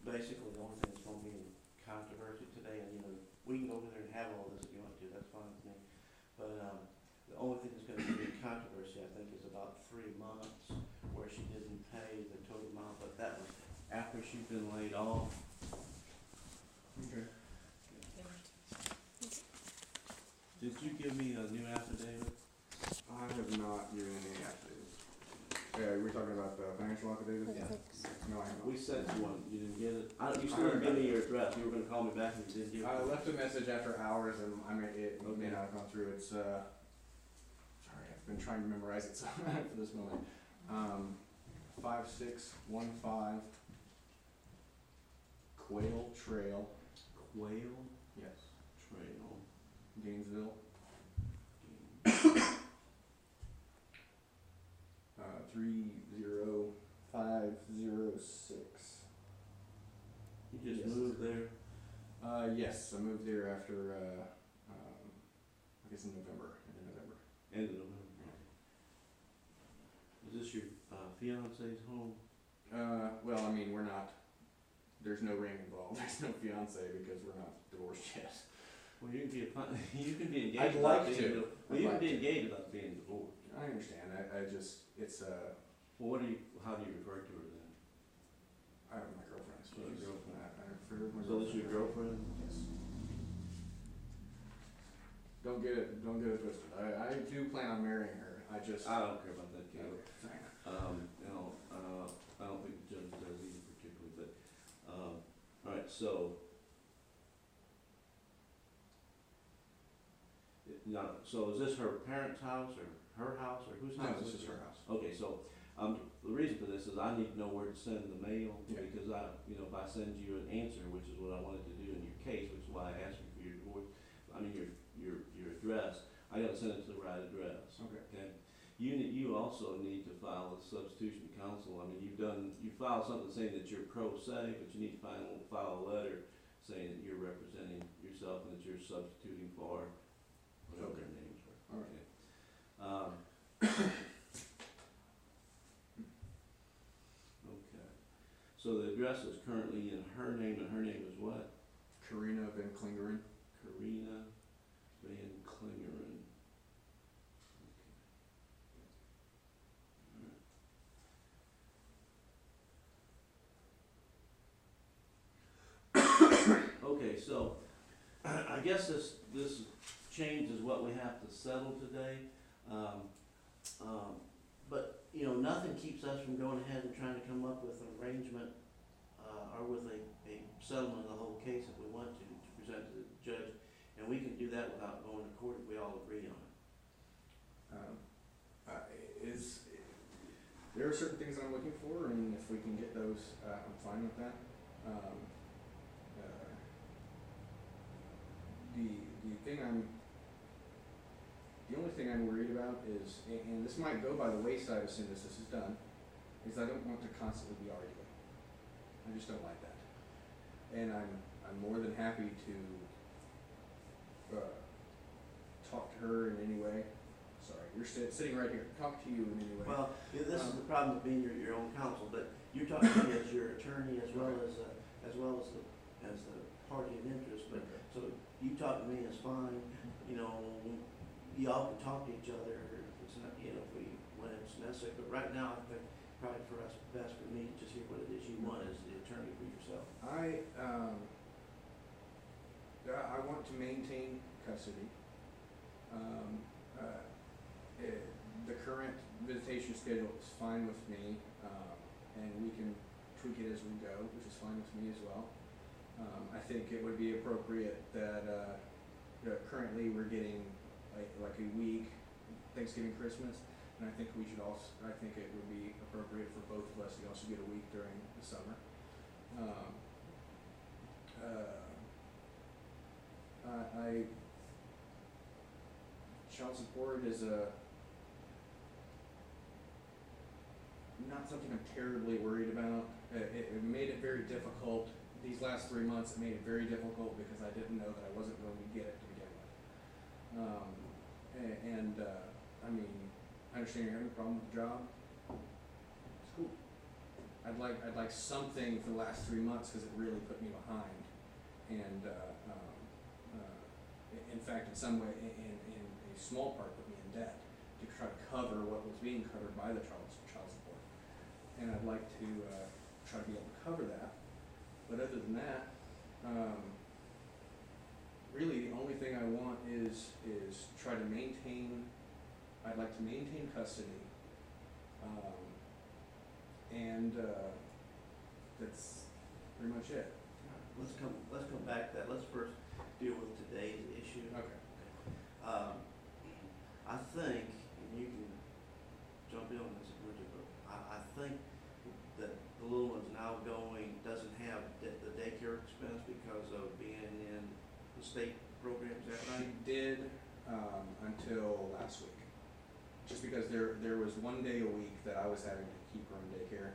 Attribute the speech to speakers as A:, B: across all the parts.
A: basically the only thing that's gonna be in controversy today, and, you know, we can go over there and have all this if you want to, that's fine with me. But, the only thing that's gonna be in controversy, I think, is about 3 months where she didn't pay the total amount, but that was after she'd been laid off.
B: Okay.
A: Did you give me a new affidavit?
B: I have not given any affidavits. Yeah, we're talking about the financial affidavit?
A: Yeah.
B: No, I have not.
A: We sent you one, you didn't get it? You still didn't give me your address, you were gonna call me back and you didn't give it.
B: I left a message after hours and I mean, it may
A: Okay.
B: not have gone through. It's, sorry, I've been trying to memorize it so for this moment. 5615 Quail Trail.
A: Quail
B: Yes.
A: Trail.
B: Gainesville. 30506.
A: You just
B: Yes.
A: moved there?
B: Yes, I moved there after, I guess in November, end of November.
A: End of November. Is this your fiance's home?
B: Well, I mean, we're not, there's no ring involved, there's no fiance because we're not divorced yet.
A: Well, you can be you can be engaged.
B: I'd
A: without
B: like
A: being
B: to.
A: Well,
B: I'd
A: you can
B: like
A: be
B: to.
A: engaged without being divorced.
B: I understand, I just, it's,
A: Well, how do you refer to her then?
B: I have my girlfriend, I
A: So your
B: suppose.
A: girlfriend.
B: I refer to my
A: So this is your girlfriend?
B: Yes. Don't get it twisted, I do plan on marrying her, I just.
A: I don't care about that,
B: Okay,
A: Caleb.
B: fine.
A: You know, I don't think the judge does either particularly, but, alright, so. No, so is this her parents' house or her house or whose
B: No,
A: house?
B: this is her house.
A: Okay, so, the reason for this is I need to know where to send the mail,
B: Yeah.
A: because if I send you an answer, which is what I wanted to do in your case, which is why I asked you for your divorce, your address, I gotta send it to the right address.
B: Okay.
A: Okay, you also need to file a substitution counsel, I mean, you filed something saying that you're pro se, but you need to file a letter saying that you're representing yourself and that you're substituting for whatever their names were.
B: All right.
A: Okay. Okay, so the address is currently in her name, and her name is what?
B: Karina Van Klingeren.
A: Karina Van Klingeren. Okay, so I guess this change is what we have to settle today. But, you know, nothing keeps us from going ahead and trying to come up with an arrangement, or with a settlement of the whole case if we want to present to the judge. And we can do that without going to court if we all agree on it.
B: There are certain things that I'm looking for, and if we can get those, I'm fine with that. The only thing I'm worried about is, and this might go by the wayside as soon as this is done, is I don't want to constantly be arguing. I just don't like that. And I'm more than happy to talk to her in any way. Sorry, you're sitting right here. Talk to you in any way.
A: Well, this is the problem with being your own counsel, but you're talking to me as your attorney as well as the party in interest, but, so you talk to me is fine, you know, y'all can talk to each other, if it's not, you know, when it's necessary, but right now, I think probably for us, best for me to just hear what it is you want as the attorney for yourself.
B: I want to maintain custody. The current visitation schedule is fine with me, and we can tweak it as we go, which is fine with me as well. I think it would be appropriate that currently we're getting like a week, Thanksgiving, Christmas, and I think we should also, I think it would be appropriate for both of us to also get a week during the summer. Child support is not something I'm terribly worried about. It made it very difficult. These last 3 months, it made it very difficult because I didn't know that I wasn't going to get it to begin with. I mean, I understand you're having a problem with the job. It's cool. I I'd like something for the last 3 months because it really put me behind, and in fact, in some way, in a small part, put me in debt to try to cover what was being covered by the child support, and I'd like to try to be able to cover that. But other than that, really the only thing I want is try to maintain. I'd like to maintain custody, and that's pretty much it.
A: Let's come back to that. Let's first deal with today's issue.
B: Okay.
A: I think, and you can jump in on this, Bridget, but I think that the little one's now doesn't have the daycare expense because of being in the state program, is that right?
B: She did until last week. Just because there was 1 day a week that I was having to keep her in daycare.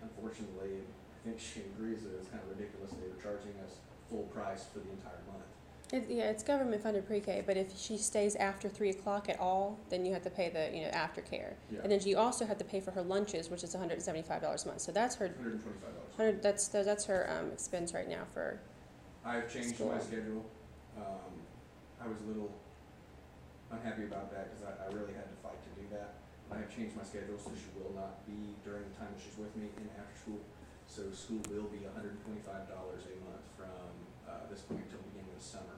B: Unfortunately, I think she agrees that it's kind of ridiculous they were charging us full price for the entire month.
C: It's government funded pre-K, but if she stays after 3 o'clock at all, then you have to pay the aftercare,
B: Yeah.
C: and then you also have to pay for her lunches, which is $175 a month. So that's her
B: $125.
C: that's her expense right now for.
B: I've changed
C: school.
B: my schedule. I was a little unhappy about that because I really had to fight to do that. I have changed my schedule so she will not be during the time that she's with me in after school. So school will be $125 a month from this point until the beginning of the summer.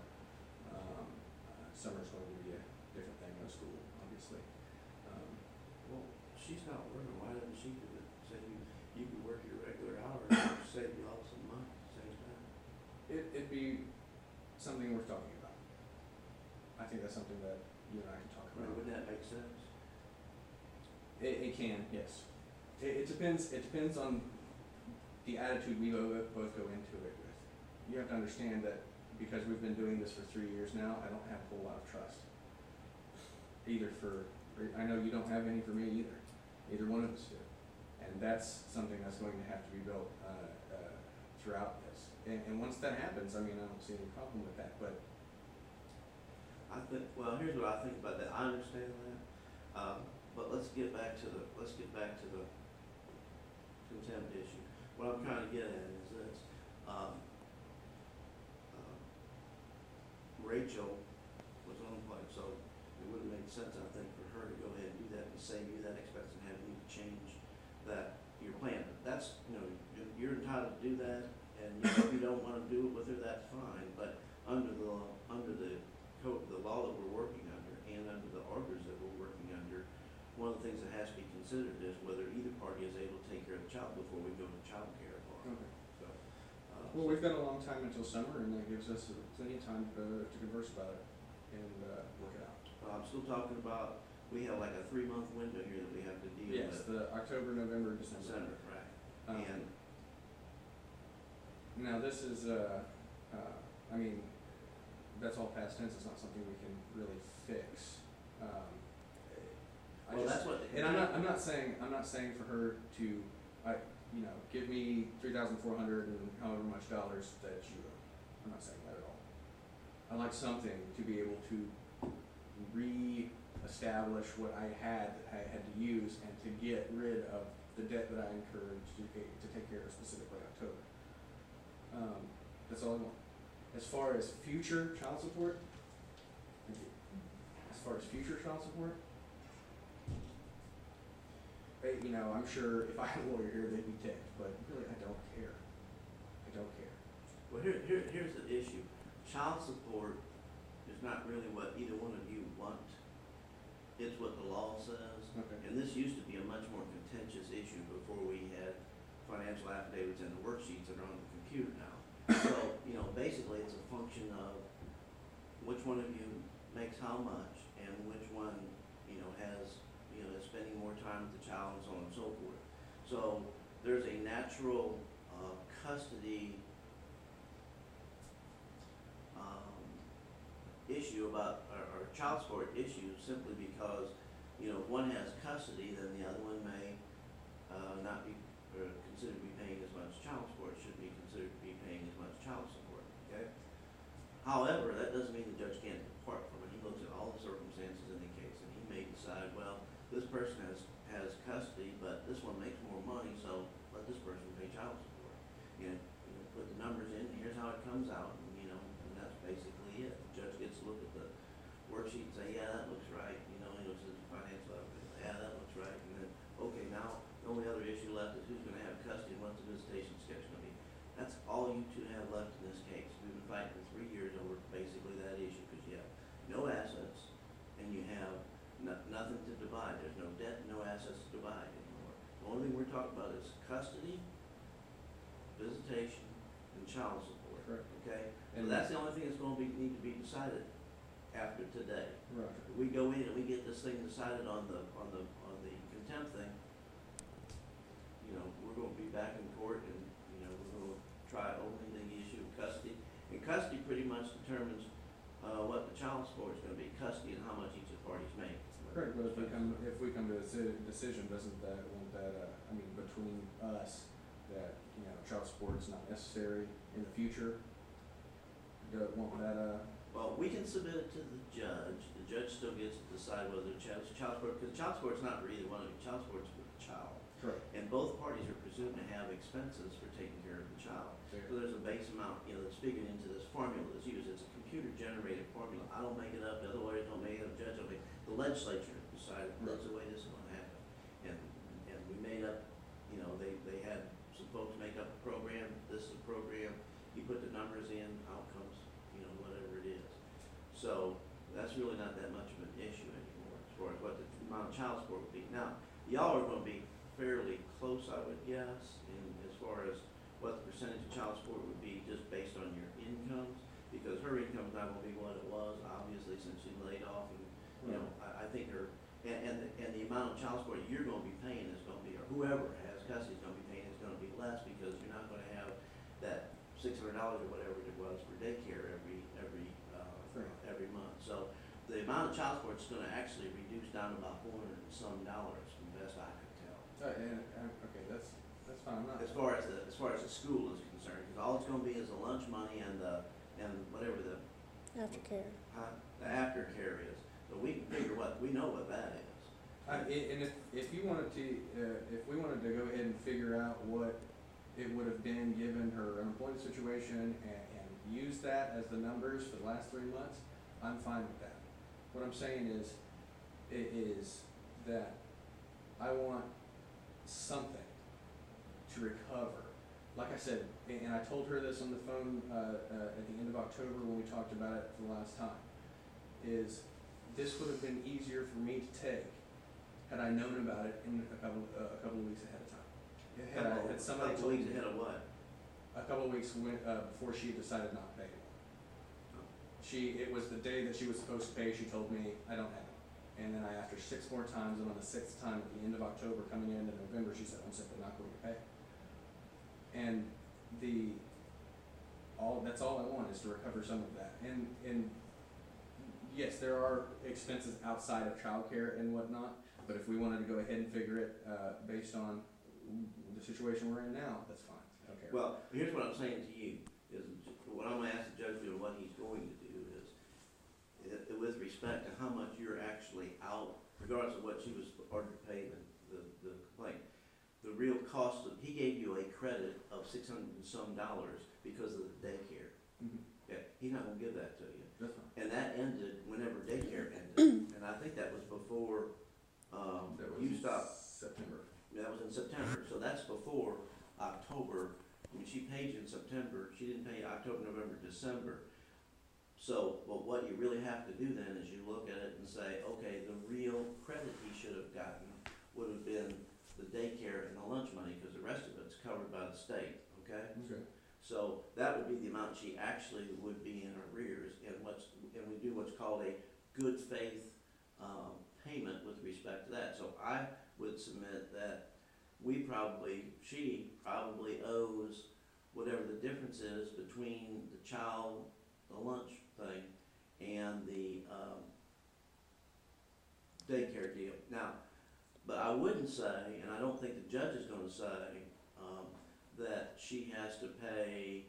B: Summer is going to be a different thing than school, obviously.
A: Well, she's not working. Why doesn't she do it? Say you could work your regular hours and save you all some money at the same time.
B: It'd be something worth talking about. I think that's something that you and I can talk about.
A: Wouldn't that make sense?
B: It can, yes. It depends. It depends on the attitude we both go into it with. You have to understand that because we've been doing this for 3 years now, I don't have a whole lot of trust. I know you don't have any for me either. Neither one of us do. And that's something that's going to have to be built throughout this. And once that happens, I mean, I don't see any problem with that. But
A: I think. Well, here's what I think about that. I understand that, but let's get back to the contempt issue. What I'm trying to get at is this. Rachel was on the plane, so it would have made sense, I think, for her to go ahead and do that and save you that expense and have you change your plan. That's, you're entitled to do that, and if you don't want to do it with her, that's fine. But under the code, the law that we're working under, and under the orders that we're working under, one of the things that has to be considered is whether either party is able to take care of the child before we go to child care for them.
B: okay.
A: So,
B: Well, we've got a long time until summer, and that gives us plenty of time to converse about it and work it out.
A: I'm still talking about, we have like a 3-month window here that we have to deal
B: Yes,
A: with.
B: the October, November, December.
A: December, right. And
B: Now this is, I mean, that's all past tense. It's not something we can really fix.
A: that's what.
B: And I'm not saying for her to, give me $3,400 and however much dollars that you owe. I'm not saying that at all. I like something to be able to re-establish what I had to use and to get rid of the debt that I incurred to take care of specifically October. That's all I want. As far as future child support, thank you. As far as future child support, I'm sure if I had a lawyer here, they'd be ticked, but really, I don't care. I don't care.
A: Well, here's the issue. Child support is not really what either one of you want. It's what the law says.
B: Okay.
A: And this used to be a much more contentious issue before we had financial affidavits and the worksheets that are on the computer now. So, basically it's a function of which one of you makes how much and which one, has, is spending more time with the child and so on and so forth. So there's a natural custody issue about, or child support issue simply because, if one has custody, then the other one may not be considered to be paying as much child support, should be considered to be paying as much child support, okay? However, that doesn't mean the judge can't depart from it. He looks at all the circumstances in the case, and he may decide, well, this person has custody, but this one comes out, and, you know, and that's basically it. The judge gets to look at the worksheet and say, yeah, that looks right, you know, he looks at the financial evidence, yeah, that looks right, and then, okay, now, the only other issue left is who's gonna have custody and what's the visitation schedule gonna be. That's all you two have left in this case. We've been fighting for 3 years over basically that issue, because you have no assets, and you have nothing to divide. There's no debt, no assets to divide anymore. The only thing we're talking about is custody, visitation, and child support.
B: Correct.
A: Okay? So
B: And
A: that's the only thing that's gonna need to be decided after today.
B: right.
A: If we go in and we get this thing decided on the contempt thing, you know, we're gonna be back in court, and, you know, we're gonna try only the issue of custody. And custody pretty much determines, what the child support is gonna be, custody and how much each of the parties make.
B: Correct, but if we come to a decision, doesn't that, won't that, I mean, between us, that, you know, child support is not necessary in the future, won't that,
A: Well, we can submit it to the judge. The judge still gets to decide whether the child support, because child support's not for either one of you. Child support's for the child.
B: correct.
A: And both parties are presumed to have expenses for taking care of the child. So there's a base amount, you know, that's figured into this formula that's used. It's a computer-generated formula. I don't make it up, the other lawyers don't make it up, judge don't make it. The legislature decided that's the way this is gonna happen. And we made up, you know, they had some folks make up a program, this is a program, you put the numbers in, outcomes, you know, whatever it is. So that's really not that much of an issue anymore as far as what the amount of child support would be. Now, y'all are gonna be fairly close, I would guess, in as far as what the percentage of child support would be just based on your incomes, because her income's not gonna be what it was, obviously, since she laid off, and, you know, I think her, and the amount of child support you're gonna be paying is gonna be, or whoever has custody is gonna be paying is gonna be less, because you're not gonna have that $600 or whatever it was for daycare every month. So the amount of child support is gonna actually reduce down to about $400 and some from best I could tell.
B: Okay, that's fine, I'm not.
A: As far as the school is concerned, because all it's gonna be is the lunch money and whatever the
C: Aftercare.
A: aftercare is. So we can figure we know what that is.
B: And if you wanted to, if we wanted to go ahead and figure out what it would have been given her unemployment situation and use that as the numbers for the last 3 months, I'm fine with that. What I'm saying is that I want something to recover. Like I said, and I told her this on the phone at the end of October when we talked about it for the last time, is this would have been easier for me to take had I known about it in a couple of weeks ahead of time. Had somebody told me
A: ahead of what?
B: a couple of weeks before she decided not to pay anymore. It was the day that she was supposed to pay, she told me, I don't have it. And then after 6 more times, and on the 6th time at the end of October coming into November, she said, I'm simply not going to pay. And that's all I want is to recover some of that. And yes, there are expenses outside of childcare and whatnot, but if we wanted to go ahead and figure it based on the situation we're in now, that's fine. I don't care.
A: Well, here's what I'm saying to you, is what I'm gonna ask the judge to do and what he's going to do is, with respect to how much you're actually out, regardless of what she was ordered to pay the complaint, the real cost he gave you a credit of $600 and some because of the daycare.
B: Mm-hmm.
A: Okay, he's not gonna give that to you.
B: That's fine.
A: And that ended whenever daycare ended, and I think that was before,
B: That was
A: you stopped.
B: September.
A: That was in September, so that's before October. I mean, she paid you in September, she didn't pay you October, November, December. So, but what you really have to do then is you look at it and say, okay, the real credit he should have gotten would have been the daycare and the lunch money, because the rest of it's covered by the state, okay?
B: Okay.
A: So that would be the amount she actually would be in arrears, and we do what's called a good faith payment with respect to that. So I would submit that she probably owes whatever the difference is between the lunch thing and the daycare deal. Now, but I wouldn't say, and I don't think the judge is gonna say, that she has to pay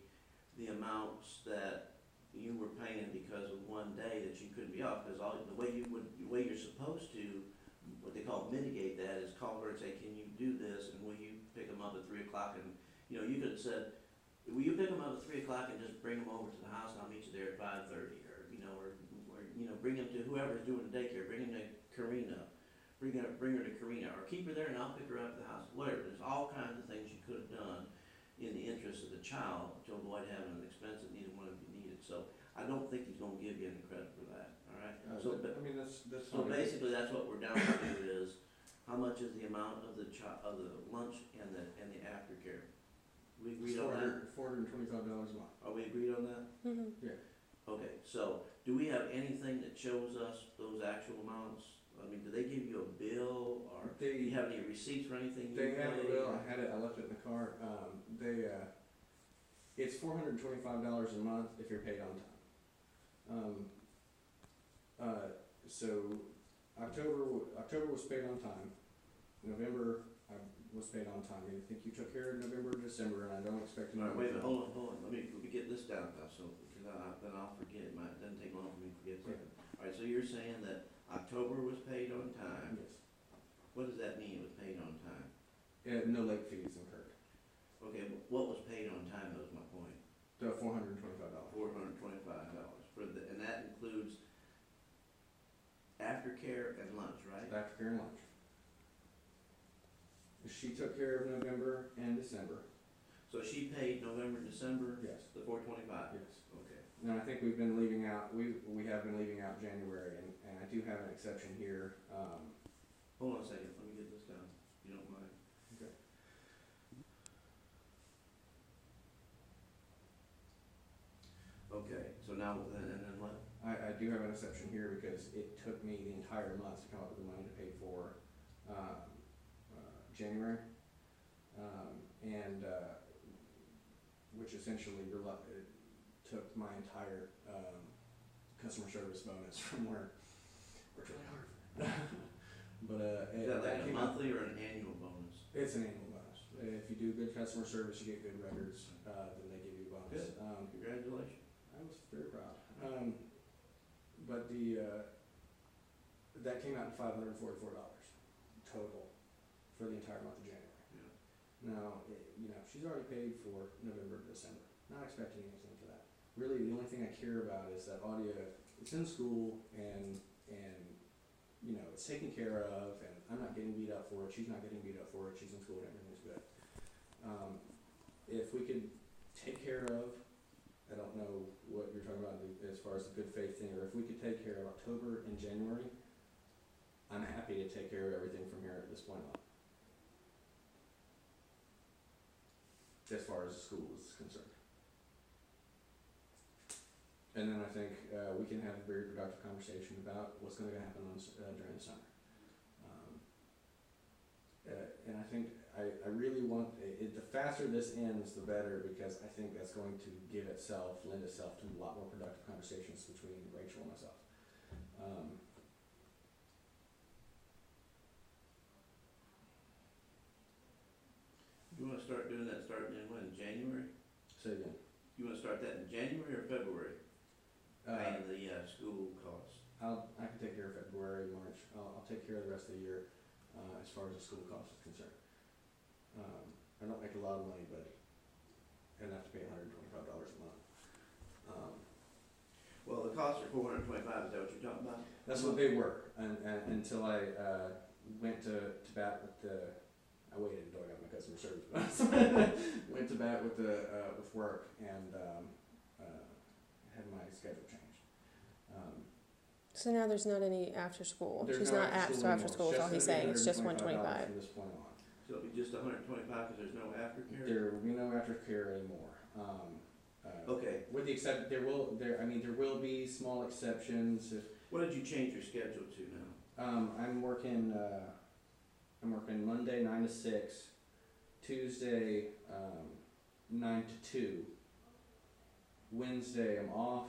A: the amounts that you were paying because of one day that you couldn't be off, because the way you're supposed to, what they call mitigate that, is call her and say, can you do this, and will you pick them up at 3 o'clock, and, you know, you could have said, will you pick them up at 3 o'clock and just bring them over to the house and I'll meet you there at 5:30, or bring them to whoever's doing the daycare, bring them to Karina, bring her to Karina, or keep her there and I'll pick her up at the house, whatever. There's all kinds of things you could have done in the interest of the child to avoid having an expense that neither one of you needed. So I don't think he's gonna give you any credit for that, all right? So,
B: I mean, that's
A: so
B: fine.
A: basically, that's what we're down to is, how much is the amount of the lunch and the aftercare? We agreed on that?
B: $425 a month.
A: Are we agreed on that?
C: Mhm.
B: Yeah.
A: Okay, so do we have anything that shows us those actual amounts? I mean, do they give you a bill, or do you have any receipts for anything you
B: They have a
A: paid?
B: bill. I had it. I left it in the car. It's $425 a month if you're paid on time. So October was paid on time. November I was paid on time. I think you took care of November, December, and I don't expect to.
A: All right, wait a minute, hold on. Let me get this down now, so because then I'll forget. It doesn't take long for me to forget something. All right, so you're saying that October was paid on time.
B: Yes.
A: What does that mean? It was paid on time?
B: No late fees incurred.
A: Okay, but what was paid on time? That was my point.
B: The $425.
A: $425 and that includes aftercare and lunch, right?
B: Aftercare and lunch. She took care of November and December.
A: So she paid November, December,
B: Yes.
A: the $425.
B: Yes.
A: Okay.
B: And I think we've been leaving out. We have been leaving out January, and I do have an exception here.
A: Hold on a second. Let me get this down. If you don't mind.
B: Okay.
A: Okay. So now and then what?
B: I do have an exception here because it took me the entire month to come up with the money to pay for January, which essentially it took my entire customer service bonus from work. Worked really hard. But
A: Is that like a
B: came out-
A: monthly or an annual bonus?
B: It's an annual bonus. If you do good customer service, you get good records, then they give you a bonus.
A: Good. Congratulations.
B: I was very proud. But that came out to $544 total for the entire month of January.
A: Yeah.
B: Now, she's already paid for November to December. Not expecting anything for that. Really, the only thing I care about is that Audia, it's in school and it's taken care of, and I'm not getting beat up for it. She's not getting beat up for it. She's in school and everything's good. If we could take care of, I don't know what you're talking about as far as the good faith thing, or if we could take care of October and January, I'm happy to take care of everything from here at this point on. As far as the school is concerned. And then I think we can have a very productive conversation about what's going to happen during the summer. And I think I really want, the faster this ends, the better, because I think that's going to lend itself to a lot more productive conversations between Rachel and myself.
A: You want to start doing that starting in when? January?
B: Say again.
A: You want to start that in January or February? Paying the school costs.
B: I can take care of February, March. I'll take care of the rest of the year as far as the school cost is concerned. I don't make a lot of money, but enough to pay $125 a month.
A: Well, the costs are $425. Is that what you're talking about?
B: That's what they were, and until I went to bat with the. I waited until I got my customer service bonus. Went to bat with with work and had my schedule changed.
C: So now there's not any after school.
B: There's
C: She's
B: no
C: not after
B: anymore.
C: school. Is all he's saying. It's just $125.
B: From this point on.
A: So it'll be just $125 because there's no aftercare?
B: There will be no aftercare anymore.
A: Okay.
B: With the there will be small exceptions.
A: What did you change your schedule to now?
B: I'm working Monday 9 to 6, Tuesday 9 to 2, Wednesday I'm off,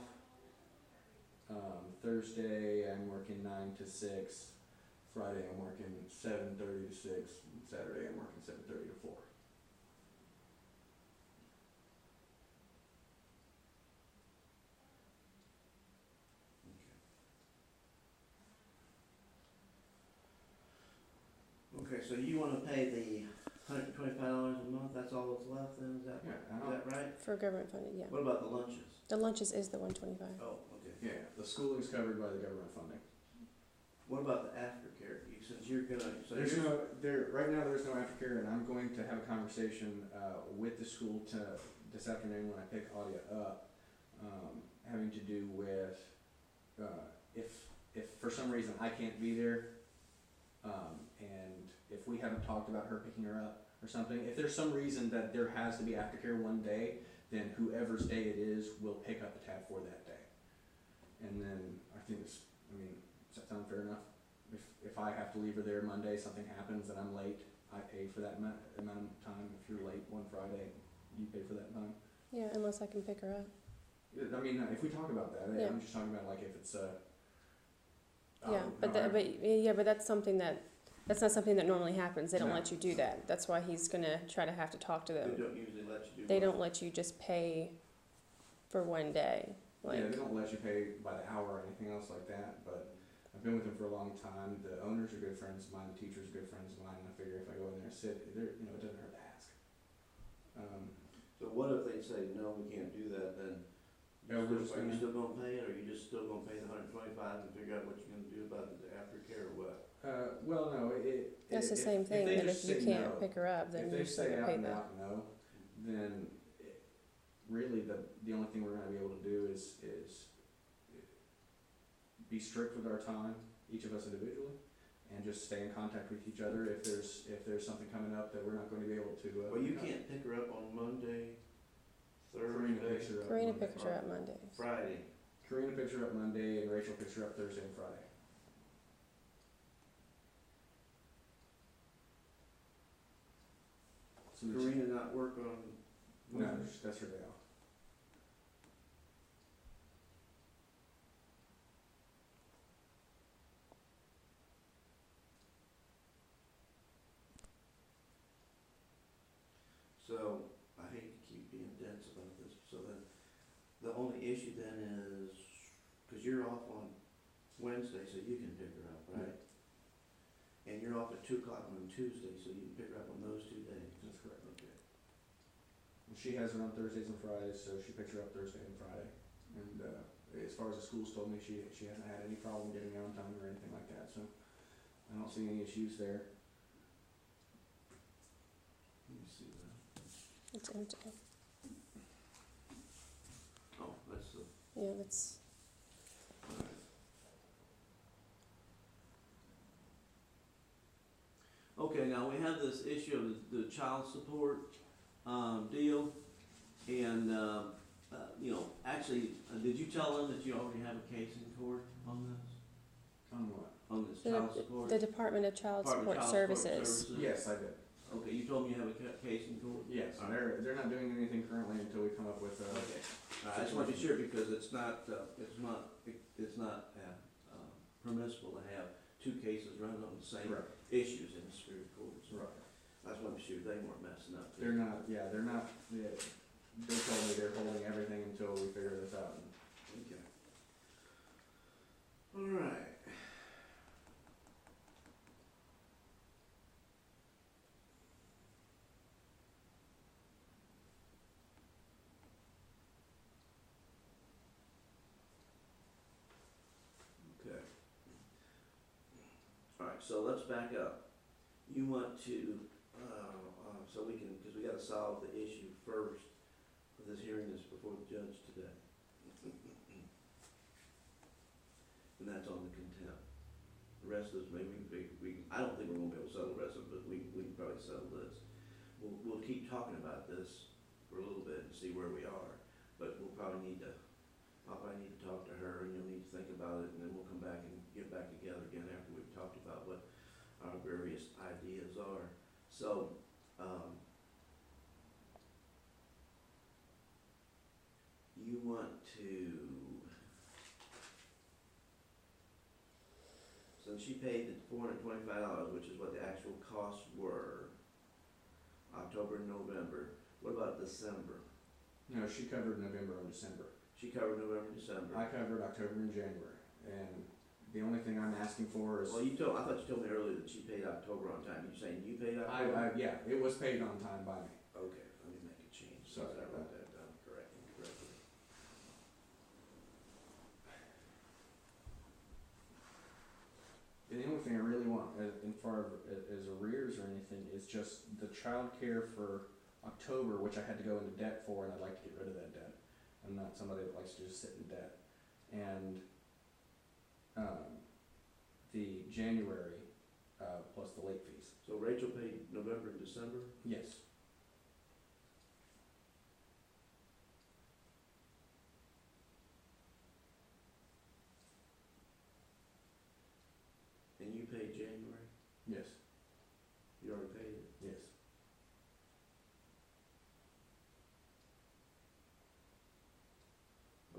B: Thursday I'm working 9 to 6, Friday I'm working 7:30 to 6, and Saturday I'm working 7:30 to 4.
A: Okay, so you want to pay the $125 a month? That's that's all that's left then, is that,
B: Yeah, and
A: is that right?
C: For government funded, yeah.
A: What about the lunches?
C: The lunches is the 125.
A: Oh, okay.
B: yeah, the schooling's covered by the government funding.
A: What about the aftercare? Since you're gonna, so
B: There's
A: you're,
B: no, right now there's no aftercare, and I'm going to have a conversation, with the school this afternoon when I pick Audia up, having to do with, if for some reason I can't be there, and if we haven't talked about her picking her up or something, if there's some reason that there has to be aftercare one day, then whoever's day it is will pick up the tab for that day. And then I think does that sound fair enough? If I have to leave her there Monday, something happens and I'm late, I pay for that amount of time. If you're late one Friday, you pay for that time.
C: Yeah, unless I can pick her up.
B: I mean, if we talk about that,
C: Yeah.
B: I'm just talking about like if it's
C: Yeah, but that's that's not something that normally happens. They don't
B: No.
C: let you do that. That's why he's gonna try to have to talk to
A: they
C: them.
A: don't usually let you do
C: They
A: what?
C: don't let you just pay for one day. Like,
B: yeah, they don't let you pay by the hour or anything else like that, but I've been with them for a long time. The owners are good friends of mine, the teachers are good friends of mine, and I figure if I go in there and sit, it doesn't hurt to ask.
A: So what if they say, no, we can't do that, then?
B: Yeah, we're just
A: Are you
B: gonna-
A: still gonna pay it, or are you just still gonna pay the 125 and figure out what you're gonna do about the aftercare or what?
B: Well, no,
C: that's the same thing.
B: they
C: That
B: just
C: if you
B: say
C: can't
B: no,
C: pick her up, then
B: if
C: you're
B: they
C: still
B: say
C: gonna
B: out
C: pay
B: and
C: that.
B: out no, then really the only thing we're gonna be able to do is be strict with our time, each of us individually, and just stay in contact with each other if there's something coming up that we're not going to be able to.
A: Well, you can't pick her up on Monday,
B: Karina
A: Thursday,
B: picks her up
C: Karina
B: Monday.
C: picks her up Mondays.
A: Friday.
B: Karina picks her up Monday, and Rachel picks her up Thursday and Friday. So
A: Karina not work on
B: no,
A: Monday?
B: that's her day off.
A: So, I hate to keep being dense about this, so then, the only issue then is, cause you're off on Wednesday, so you can pick her up, right? And you're off at 2 o'clock on Tuesday, so you can pick her up on those 2 days.
B: That's correct.
A: Okay.
B: She has her on Thursdays and Fridays, so she picks her up Thursday and Friday. And as far as the school's told me, she hasn't had any problem getting there on time or anything like that. So I don't see any issues there.
A: Let me see that.
C: It's empty.
A: Oh, that's the,
C: Yeah, that's.
A: alright. Okay, now we have this issue of the child support, deal, and, actually, did you tell them that you already have a case in court on this?
B: On what?
A: On this child support?
C: The Department of Child
A: Department of
C: Support
A: Child
C: Services.
B: Yes, I did.
A: Okay, you told me you have a case in court?
B: Yes,
A: All right.
B: they're not doing anything currently until we come up with
A: Okay, I just want to be sure, because it's not permissible to have 2 cases running on the same
B: Right.
A: issues in the Superior Court. So
B: Right.
A: I just want to be sure they weren't messing up.
B: They're not. Yeah, they're not. They told me they're holding everything until we figure this out.
A: Okay. All right. Okay. All right, so let's back up. You want to, so we can, because we gotta solve the issue first for this hearing this before the judge today. And that's on the contempt. The rest of this, I don't think we're gonna be able to settle the rest of it, but we can probably settle this. We'll keep talking about this for a little bit and see where we are, but I'll probably need to talk to her, and you'll need to think about it, and then we'll come back and get back together again after we've talked about what our various ideas are. So, you want to, so she paid the $425, which is what the actual costs were, October and November. What about December?
B: No, she covered November and December.
A: She covered November, December.
B: I covered October and January, and the only thing I'm asking for is.
A: Well, I thought you told me earlier that she paid October on time. You saying you paid October?
B: Yeah, it was paid on time by me.
A: Okay, let me make a change, so
B: Sorry
A: I
B: about
A: wrote that down correctly.
B: And the only thing I really want in far as arrears or anything is just the child care for October, which I had to go into debt for, and I'd like to get rid of that debt. I'm not somebody that likes to just sit in debt. And the January plus the late fees.
A: So Rachel paid November and December?
B: Yes.
A: And you paid January?
B: Yes.
A: You already paid it?
B: Yes.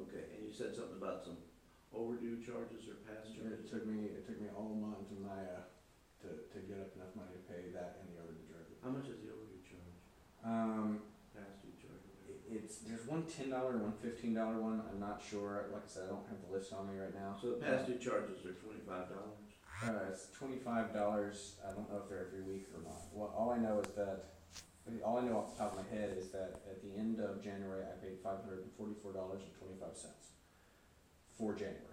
A: Okay, and you said something about some overdue charges or past charges?
B: It took me all month and to get up enough money to pay that and the overdue charges.
A: How much is the overdue charge? Past due charge?
B: There's one $10 and one $15 one. I'm not sure. Like I said, I don't have the list on me right now.
A: So the past due charges are $25?
B: It's $25. I don't know if they're every week or not. Well, all I know off the top of my head is that at the end of January, I paid $544.25 for January.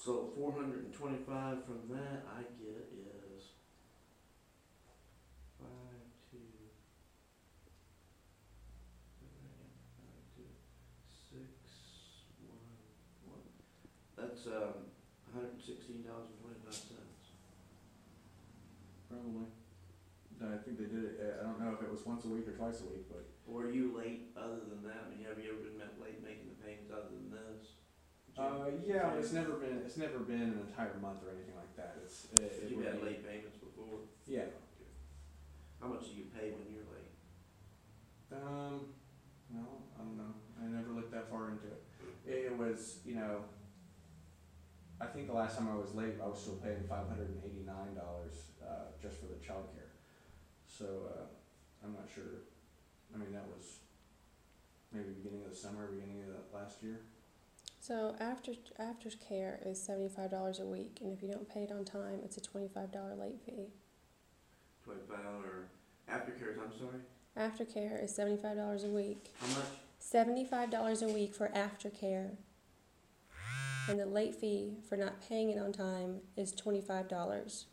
A: So 425 from that I get is 5, 2, 6, 1, 1. That's $116.25.
B: Probably. I think they did it. I don't know if it was once a week or twice a week, but
A: Were you late other than that? I mean, have you ever been late making the payments other than this?
B: yeah, it's never been an entire month or anything like that.
A: You've
B: would
A: had
B: be-
A: late payments before?
B: Yeah.
A: How much do you pay when you're late?
B: No, I don't know. I never looked that far into it. It was, I think the last time I was late, I was still paying $589 just for the childcare. So I'm not sure. I mean, that was maybe beginning of the summer, beginning of the last year.
C: So after care is $75 a week, and if you don't pay it on time, it's a $25 late fee.
A: $25 aftercare, I'm sorry?
C: Aftercare is $75 a week.
A: How much?
C: $75 a week for aftercare. And the late fee for not paying it on time is $25.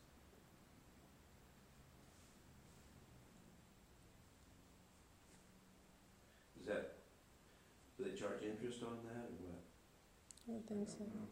A: Do they charge interest on that or what?
C: I don't think so.
B: I don't know.